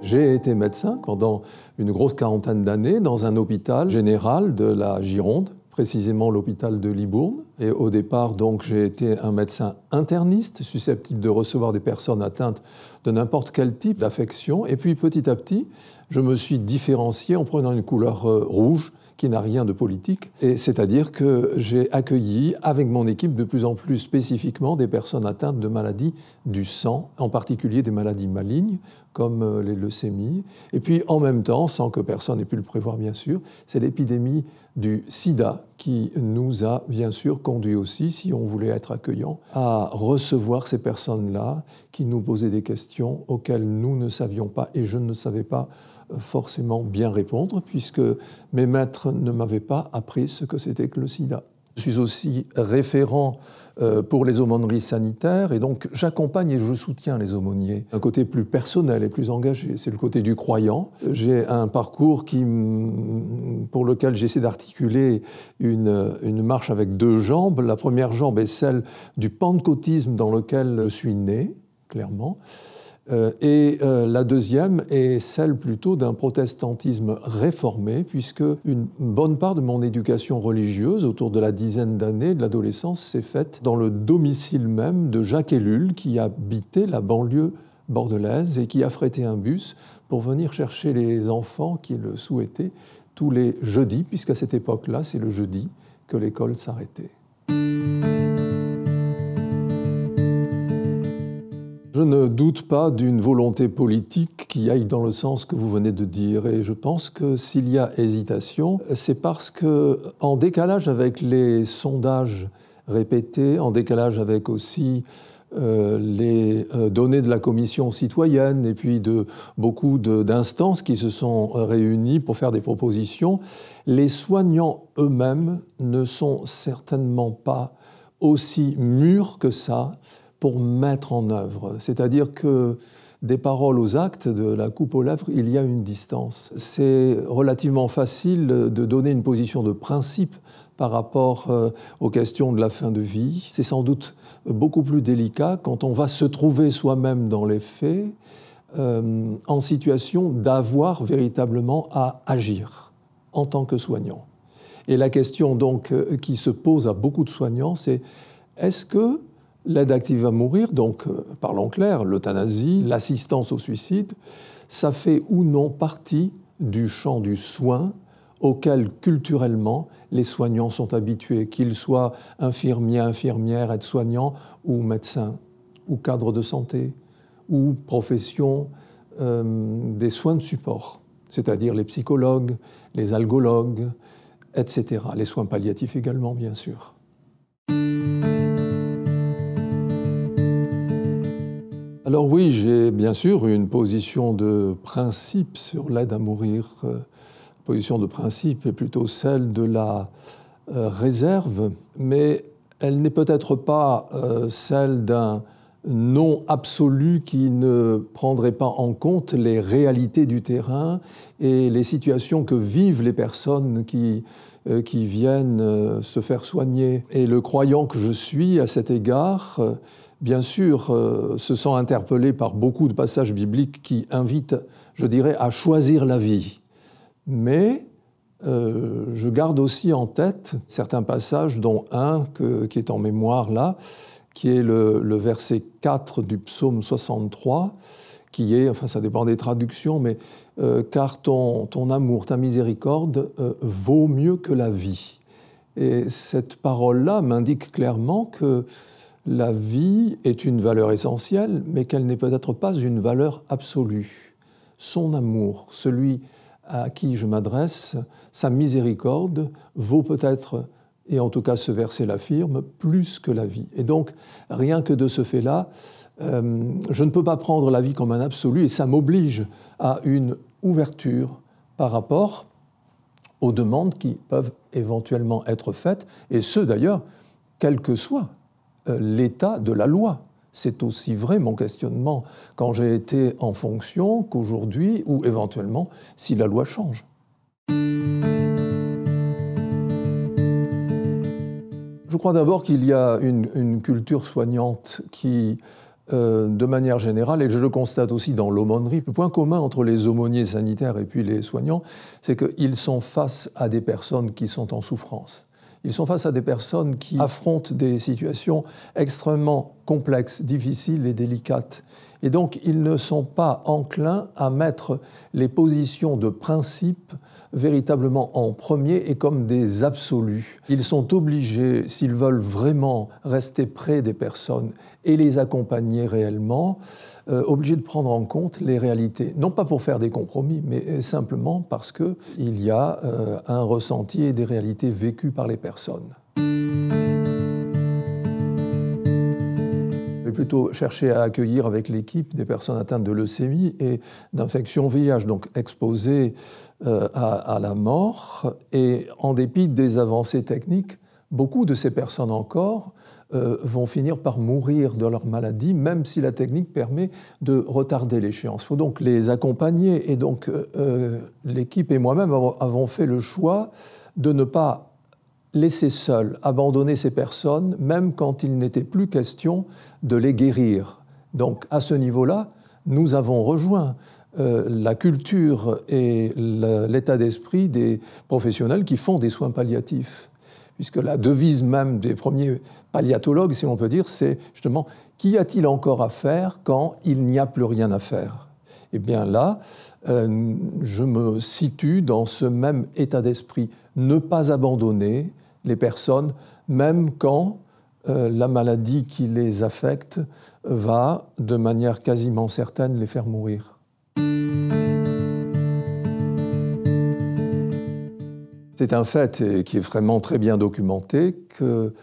J'ai été médecin pendant une grosse quarantaine d'années dans un hôpital général de la Gironde, précisément l'hôpital de Libourne. Et au départ, donc, j'ai été un médecin interniste, susceptible de recevoir des personnes atteintes de n'importe quel type d'affection. Et puis, petit à petit, je me suis différencié en prenant une couleur rouge, qui n'a rien de politique. Et c'est-à-dire que j'ai accueilli, avec mon équipe, de plus en plus spécifiquement des personnes atteintes de maladies du sang, en particulier des maladies malignes, comme les leucémies. Et puis, en même temps, sans que personne ait pu le prévoir, bien sûr, c'est l'épidémie du sida qui nous a, bien sûr, conduit aussi, si on voulait être accueillant, à recevoir ces personnes-là qui nous posaient des questions auxquelles nous ne savions pas, et je ne savais pas forcément bien répondre, puisque mes maîtres ne m'avaient pas appris ce que c'était que le sida. Je suis aussi référent pour les aumôneries sanitaires, et donc j'accompagne et je soutiens les aumôniers. Un côté plus personnel et plus engagé, c'est le côté du croyant. J'ai un parcours pour lequel j'essaie d'articuler une marche avec deux jambes. La première jambe est celle du pentecôtisme dans lequel je suis né, clairement. Et la deuxième est celle plutôt d'un protestantisme réformé, puisque une bonne part de mon éducation religieuse, autour de la dizaine d'années de l'adolescence, s'est faite dans le domicile même de Jacques Ellul, qui habitait la banlieue bordelaise et qui affrétait un bus pour venir chercher les enfants qui le souhaitaient tous les jeudis, puisqu'à cette époque-là, c'est le jeudi que l'école s'arrêtait. Je ne doute pas d'une volonté politique qui aille dans le sens que vous venez de dire. Et je pense que s'il y a hésitation, c'est parce que, en décalage avec les sondages répétés, en décalage avec aussi les données de la Commission citoyenne et puis de beaucoup d'instances qui se sont réunies pour faire des propositions, les soignants eux-mêmes ne sont certainement pas aussi mûrs que ça pour mettre en œuvre. C'est-à-dire que des paroles aux actes, de la coupe aux lèvres, il y a une distance. C'est relativement facile de donner une position de principe par rapport aux questions de la fin de vie. C'est sans doute beaucoup plus délicat quand on va se trouver soi-même dans les faits en situation d'avoir véritablement à agir en tant que soignant. Et la question donc qui se pose à beaucoup de soignants, c'est est-ce que l'aide active à mourir, donc parlons clair, l'euthanasie, l'assistance au suicide, ça fait ou non partie du champ du soin auquel culturellement les soignants sont habitués, qu'ils soient infirmiers, infirmières, aides-soignants ou médecins, ou cadres de santé, ou profession des soins de support, c'est-à-dire les psychologues, les algologues, etc. Les soins palliatifs également, bien sûr. Alors oui, j'ai bien sûr une position de principe sur l'aide à mourir. Position de principe est plutôt celle de la réserve, mais elle n'est peut-être pas celle d'un non absolu qui ne prendrait pas en compte les réalités du terrain et les situations que vivent les personnes qui viennent se faire soigner. Et le croyant que je suis à cet égard, bien sûr, se sent interpellé par beaucoup de passages bibliques qui invitent, je dirais, à choisir la vie. Mais je garde aussi en tête certains passages, dont un qui est en mémoire là, qui est le verset 4 du psaume 63, qui est, enfin ça dépend des traductions, mais car ton amour, ta miséricorde vaut mieux que la vie. Et cette parole-là m'indique clairement que la vie est une valeur essentielle, mais qu'elle n'est peut-être pas une valeur absolue. Son amour, celui à qui je m'adresse, sa miséricorde, vaut peut-être, et en tout cas ce verset l'affirme, plus que la vie. Et donc, rien que de ce fait-là, je ne peux pas prendre la vie comme un absolu, et ça m'oblige à une ouverture par rapport aux demandes qui peuvent éventuellement être faites, et ce d'ailleurs, quel que soit l'état de la loi. C'est aussi vrai, mon questionnement, quand j'ai été en fonction qu'aujourd'hui, ou éventuellement, si la loi change. Je crois d'abord qu'il y a une culture soignante qui de manière générale, et je le constate aussi dans l'aumônerie, le point commun entre les aumôniers sanitaires et puis les soignants, c'est qu'ils sont face à des personnes qui sont en souffrance. Ils sont face à des personnes qui affrontent des situations extrêmement complexes, difficiles et délicates. Et donc, ils ne sont pas enclins à mettre les positions de principe véritablement en premier et comme des absolus. Ils sont obligés, s'ils veulent vraiment rester près des personnes et les accompagner réellement, obligés de prendre en compte les réalités. Non pas pour faire des compromis, mais simplement parce qu'il y a un ressenti et des réalités vécues par les personnes. Je vais plutôt chercher à accueillir avec l'équipe des personnes atteintes de leucémie et d'infection VIH, donc exposées à la mort. Et en dépit des avancées techniques, beaucoup de ces personnes encore vont finir par mourir de leur maladie, même si la technique permet de retarder l'échéance. Il faut donc les accompagner. Et donc l'équipe et moi-même avons fait le choix de ne pas laisser seuls, abandonner ces personnes, même quand il n'était plus question de les guérir. Donc à ce niveau-là, nous avons rejoint la culture et l'état d'esprit des professionnels qui font des soins palliatifs. Puisque la devise même des premiers palliatologues, si l'on peut dire, c'est justement « qu'y a-t-il encore à faire quand il n'y a plus rien à faire ?» Eh bien là, je me situe dans ce même état d'esprit. Ne pas abandonner les personnes, même quand la maladie qui les affecte va, de manière quasiment certaine, les faire mourir. C'est un fait qui est vraiment très bien documenté que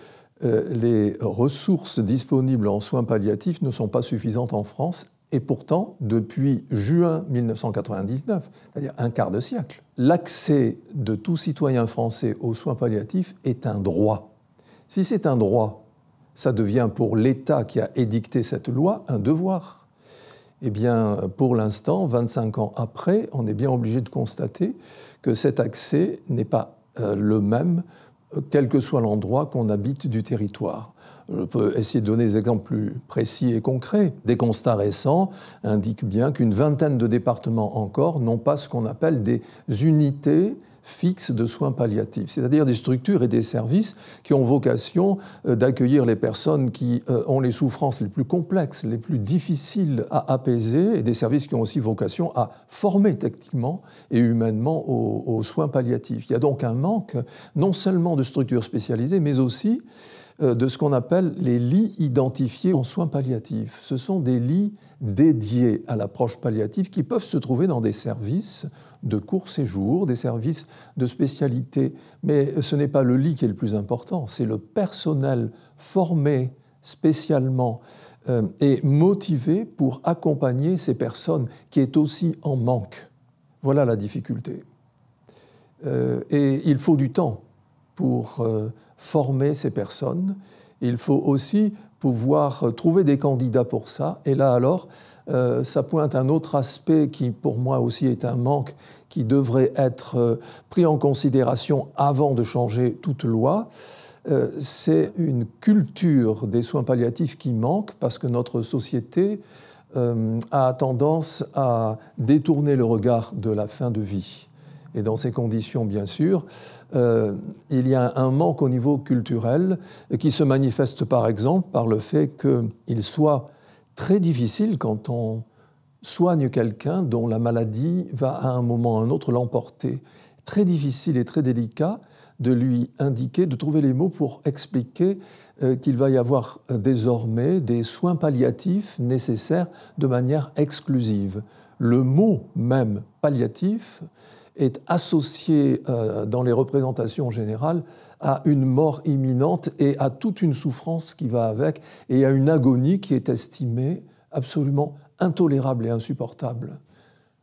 les ressources disponibles en soins palliatifs ne sont pas suffisantes en France et pourtant, depuis juin 1999, c'est-à-dire un quart de siècle, l'accès de tout citoyen français aux soins palliatifs est un droit. Si c'est un droit, ça devient pour l'État qui a édicté cette loi un devoir. Eh bien, pour l'instant, 25 ans après, on est bien obligé de constater que cet accès n'est pas le même, quel que soit l'endroit qu'on habite du territoire. Je peux essayer de donner des exemples plus précis et concrets. Des constats récents indiquent bien qu'une vingtaine de départements encore n'ont pas ce qu'on appelle des unités fixes de soins palliatifs, c'est-à-dire des structures et des services qui ont vocation d'accueillir les personnes qui ont les souffrances les plus complexes, les plus difficiles à apaiser, et des services qui ont aussi vocation à former techniquement et humainement aux soins palliatifs. Il y a donc un manque non seulement de structures spécialisées, mais aussi de ce qu'on appelle les lits identifiés en soins palliatifs. Ce sont des lits dédiés à l'approche palliative qui peuvent se trouver dans des services de court séjour, des services de spécialité. Mais ce n'est pas le lit qui est le plus important, c'est le personnel formé spécialement et motivé pour accompagner ces personnes qui est aussi en manque. Voilà la difficulté. Et il faut du temps pour former ces personnes. Il faut aussi pouvoir trouver des candidats pour ça. Et là alors, ça pointe un autre aspect qui pour moi aussi est un manque, qui devrait être pris en considération avant de changer toute loi. C'est une culture des soins palliatifs qui manque parce que notre société a tendance à détourner le regard de la fin de vie. Et dans ces conditions, bien sûr, il y a un manque au niveau culturel qui se manifeste par exemple par le fait qu'il soit très difficile quand on soigne quelqu'un dont la maladie va à un moment ou à un autre l'emporter. Très difficile et très délicat de lui indiquer, de trouver les mots pour expliquer qu'il va y avoir désormais des soins palliatifs nécessaires de manière exclusive. Le mot même palliatif est associé dans les représentations générales à une mort imminente et à toute une souffrance qui va avec et à une agonie qui est estimée absolument intolérable et insupportable.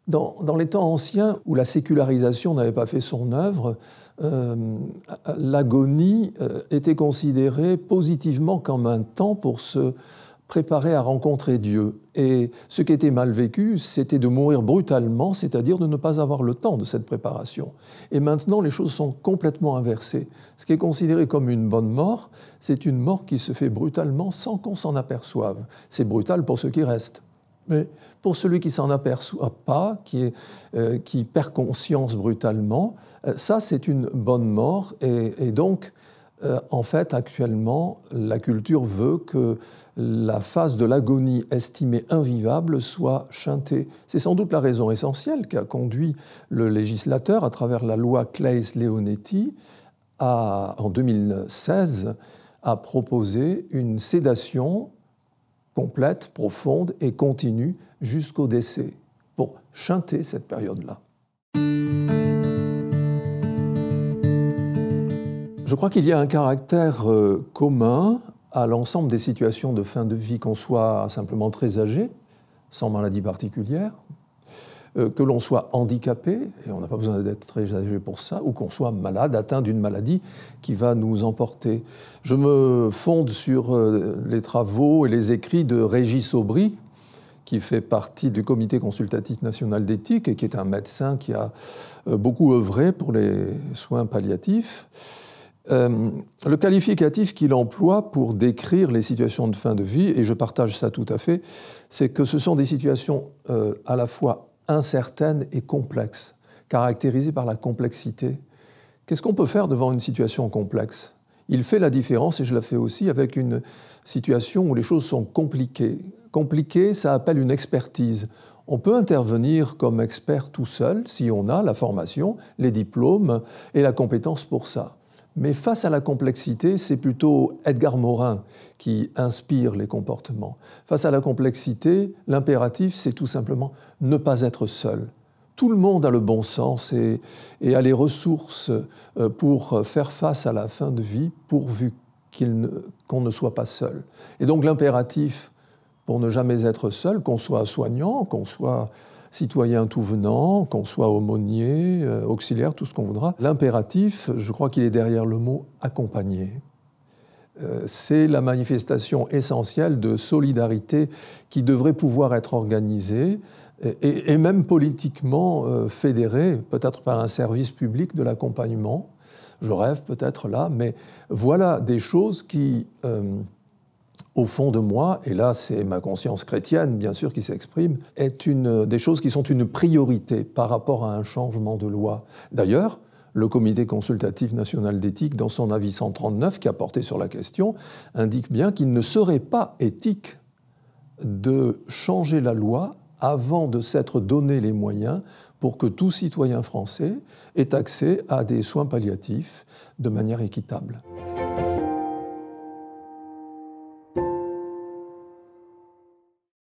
Dans les temps anciens où la sécularisation n'avait pas fait son œuvre, l'agonie était considérée positivement comme un temps pour se préparé à rencontrer Dieu. Et ce qui était mal vécu, c'était de mourir brutalement, c'est-à-dire de ne pas avoir le temps de cette préparation. Et maintenant, les choses sont complètement inversées. Ce qui est considéré comme une bonne mort, c'est une mort qui se fait brutalement sans qu'on s'en aperçoive. C'est brutal pour ceux qui restent. Mais pour celui qui ne s'en aperçoit pas, qui perd conscience brutalement, ça, c'est une bonne mort. Et donc, en fait, actuellement, la culture veut que la phase de l'agonie estimée invivable soit chantée. C'est sans doute la raison essentielle qui a conduit le législateur, à travers la loi Claeys-Leonetti, en 2016, à proposer une sédation complète, profonde et continue jusqu'au décès, pour chanter cette période-là. Je crois qu'il y a un caractère commun à l'ensemble des situations de fin de vie, qu'on soit simplement très âgé, sans maladie particulière, que l'on soit handicapé, et on n'a pas besoin d'être très âgé pour ça, ou qu'on soit malade, atteint d'une maladie qui va nous emporter. Je me fonde sur les travaux et les écrits de Régis Aubry, qui fait partie du Comité consultatif national d'éthique et qui est un médecin qui a beaucoup œuvré pour les soins palliatifs. Le qualificatif qu'il emploie pour décrire les situations de fin de vie, et je partage ça tout à fait, c'est que ce sont des situations à la fois incertaines et complexes, caractérisées par la complexité. Qu'est-ce qu'on peut faire devant une situation complexe ? Il fait la différence, et je la fais aussi, avec une situation où les choses sont compliquées. Compliqué, ça appelle une expertise. On peut intervenir comme expert tout seul si on a la formation, les diplômes et la compétence pour ça. Mais face à la complexité, c'est plutôt Edgar Morin qui inspire les comportements. Face à la complexité, l'impératif, c'est tout simplement ne pas être seul. Tout le monde a le bon sens et a les ressources pour faire face à la fin de vie, pourvu qu'on ne soit pas seul. Et donc l'impératif, pour ne jamais être seul, qu'on soit soignant, qu'on soit citoyen tout venant, qu'on soit aumônier, auxiliaire, tout ce qu'on voudra. L'impératif, je crois qu'il est derrière le mot « accompagner ». C'est la manifestation essentielle de solidarité qui devrait pouvoir être organisée et même politiquement fédérée, peut-être par un service public de l'accompagnement. Je rêve peut-être là, mais voilà des choses qui... au fond de moi, et là c'est ma conscience chrétienne bien sûr qui s'exprime, est des choses qui sont une priorité par rapport à un changement de loi. D'ailleurs, le Comité consultatif national d'éthique, dans son avis 139 qui a porté sur la question, indique bien qu'il ne serait pas éthique de changer la loi avant de s'être donné les moyens pour que tout citoyen français ait accès à des soins palliatifs de manière équitable.